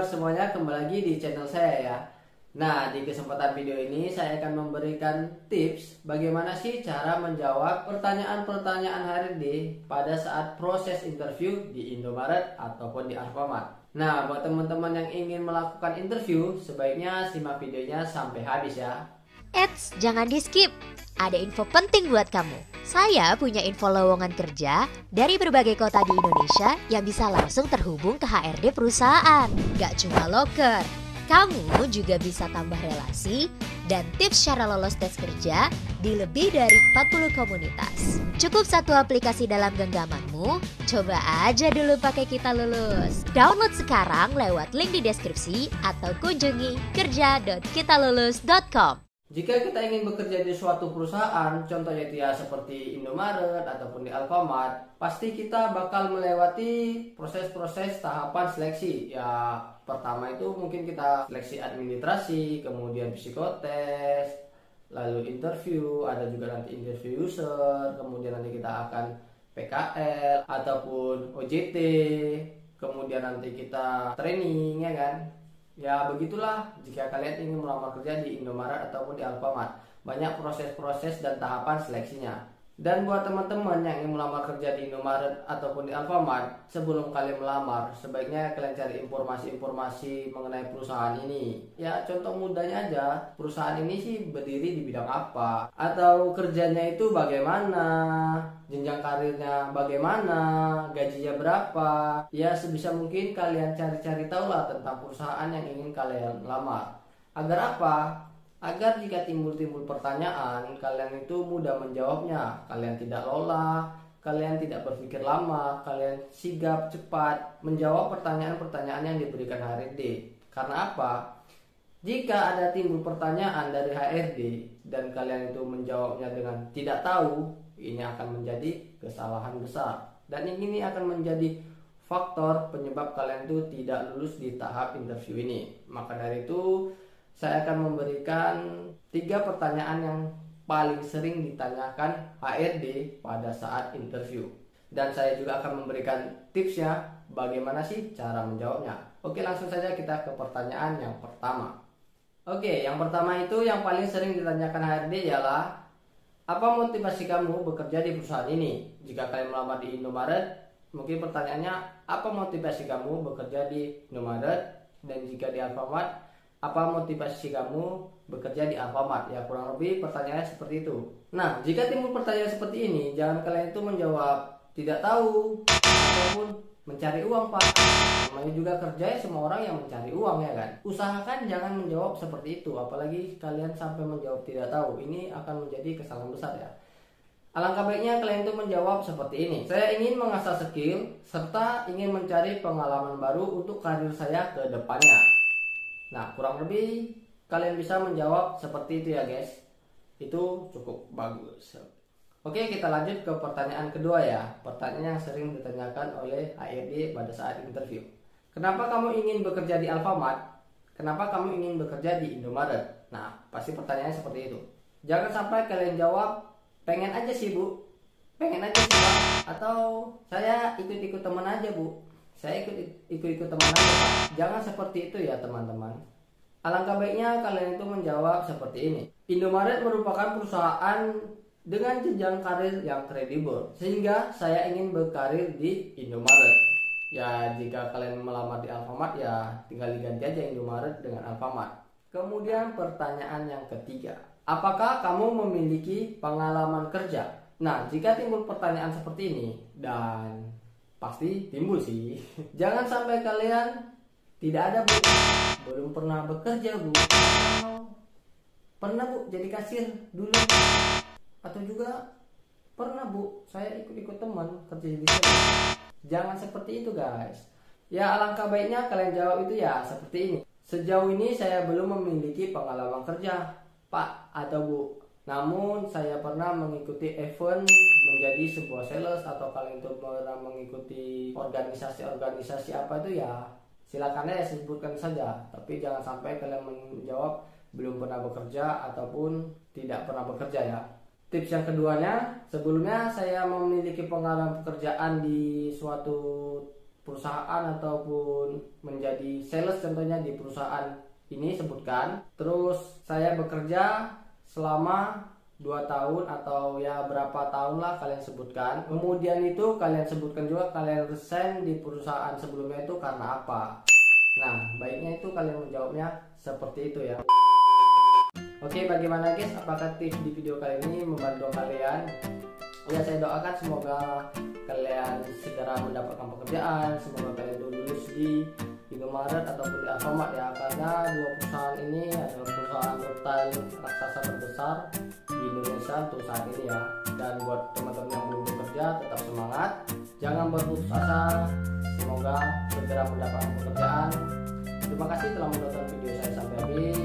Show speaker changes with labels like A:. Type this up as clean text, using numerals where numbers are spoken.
A: Semuanya, kembali lagi di channel saya ya. Nah, di kesempatan video ini saya akan memberikan tips bagaimana sih cara menjawab pertanyaan-pertanyaan HRD pada saat proses interview di Indomaret ataupun di Alfamart. Nah, buat teman-teman yang ingin melakukan interview, sebaiknya simak videonya sampai habis ya.
B: Eits, jangan di skip. Ada info penting buat kamu. Saya punya info lowongan kerja dari berbagai kota di Indonesia yang bisa langsung terhubung ke HRD perusahaan. Gak cuma loker, kamu juga bisa tambah relasi dan tips cara lolos tes kerja di lebih dari 40 komunitas. Cukup satu aplikasi dalam genggamanmu, coba aja dulu pakai Kita Lulus. Download sekarang lewat link di deskripsi atau kunjungi kerja.kitalulus.com.
A: Jika kita ingin bekerja di suatu perusahaan, contohnya itu ya seperti Indomaret ataupun di Alfamart, pasti kita bakal melewati proses-proses tahapan seleksi. Ya, pertama itu mungkin kita seleksi administrasi, kemudian psikotes, lalu interview, ada juga nanti interview user, kemudian nanti kita akan PKL ataupun OJT, kemudian nanti kita training ya kan. Ya begitulah jika kalian ingin melamar kerja di Indomaret ataupun di Alfamart. Banyak proses-proses dan tahapan seleksinya. Dan buat teman-teman yang ingin melamar kerja di Indomaret ataupun di Alfamart, sebelum kalian melamar, sebaiknya kalian cari informasi-informasi mengenai perusahaan ini. Ya contoh mudahnya aja, perusahaan ini sih berdiri di bidang apa, atau kerjanya itu bagaimana, jenjang karirnya bagaimana, gajinya berapa. Ya sebisa mungkin kalian cari-cari tahu lah tentang perusahaan yang ingin kalian lamar. Agar apa? Agar jika timbul-timbul pertanyaan, kalian itu mudah menjawabnya. Kalian tidak lola, kalian tidak berpikir lama, kalian sigap cepat menjawab pertanyaan-pertanyaan yang diberikan HRD. Karena apa? Jika ada timbul pertanyaan dari HRD dan kalian itu menjawabnya dengan tidak tahu, ini akan menjadi kesalahan besar. Dan ini akan menjadi faktor penyebab kalian itu tidak lulus di tahap interview ini. Maka dari itu, saya akan memberikan 3 pertanyaan yang paling sering ditanyakan HRD pada saat interview. Dan saya juga akan memberikan tipsnya bagaimana sih cara menjawabnya. Oke, langsung saja kita ke pertanyaan yang pertama. Oke, yang pertama itu yang paling sering ditanyakan HRD ialah, apa motivasi kamu bekerja di perusahaan ini? Jika kalian melamar di Indomaret, mungkin pertanyaannya, apa motivasi kamu bekerja di Indomaret? Dan jika di Alfamart, apa motivasi kamu bekerja di Alfamart? Ya kurang lebih pertanyaannya seperti itu. Nah, jika timbul pertanyaan seperti ini, jangan kalian itu menjawab tidak tahu ataupun mencari uang pak. Namanya juga kerja ya, semua orang yang mencari uang ya kan. Usahakan jangan menjawab seperti itu, apalagi kalian sampai menjawab tidak tahu. Ini akan menjadi kesalahan besar ya. Alangkah baiknya kalian itu menjawab seperti ini. Saya ingin mengasah skill serta ingin mencari pengalaman baru untuk karir saya ke depannya. Nah, kurang lebih kalian bisa menjawab seperti itu ya guys. Itu cukup bagus. Oke, kita lanjut ke pertanyaan kedua ya. Pertanyaan yang sering ditanyakan oleh HRD pada saat interview. Kenapa kamu ingin bekerja di Alfamart? Kenapa kamu ingin bekerja di Indomaret? Nah, pasti pertanyaannya seperti itu. Jangan sampai kalian jawab, pengen aja sih bu, pengen aja sih pak, atau saya ikut-ikut teman aja bu, saya ikut-ikut teman aja pak. Jangan seperti itu ya teman-teman. Alangkah baiknya kalian itu menjawab seperti ini. Indomaret merupakan perusahaan dengan jenjang karir yang kredibel, sehingga saya ingin berkarir di Indomaret. Ya jika kalian melamar di Alfamart ya tinggal diganti aja Indomaret dengan Alfamart. Kemudian pertanyaan yang ketiga, apakah kamu memiliki pengalaman kerja? Nah, jika timbul pertanyaan seperti ini, dan pasti timbul sih, jangan sampai kalian tidak ada bu, belum pernah bekerja bu, atau pernah bu jadi kasir dulu, atau juga pernah bu saya ikut-ikut teman kerja di sini. Jangan seperti itu guys. Ya alangkah baiknya kalian jawab itu ya seperti ini. Sejauh ini saya belum memiliki pengalaman kerja pak atau bu, namun saya pernah mengikuti event menjadi sebuah sales, atau kalian itu pernah mengikuti organisasi-organisasi apa itu ya silakan ya sebutkan saja, tapi jangan sampai kalian menjawab belum pernah bekerja ataupun tidak pernah bekerja ya. Tips yang keduanya, sebelumnya saya memiliki pengalaman pekerjaan di suatu perusahaan ataupun menjadi sales contohnya di perusahaan ini sebutkan. Terus saya bekerja selama 2 tahun atau ya berapa tahun lah kalian sebutkan. Kemudian itu kalian sebutkan juga kalian resign di perusahaan sebelumnya itu karena apa. Nah, baiknya itu kalian menjawabnya seperti itu ya. Oke, bagaimana guys? Apakah tips di video kali ini membantu kalian? Ya, saya doakan semoga kalian segera mendapatkan pekerjaan, semoga kalian lulus di Indomaret ataupun di Alfamart ya, karena dua perusahaan ini adalah perusahaan retail raksasa terbesar di Indonesia untuk saat ini ya. Dan buat teman-teman yang belum bekerja, tetap semangat, jangan berputus asa, semoga segera mendapatkan pekerjaan. Terima kasih telah menonton video saya sampai habis.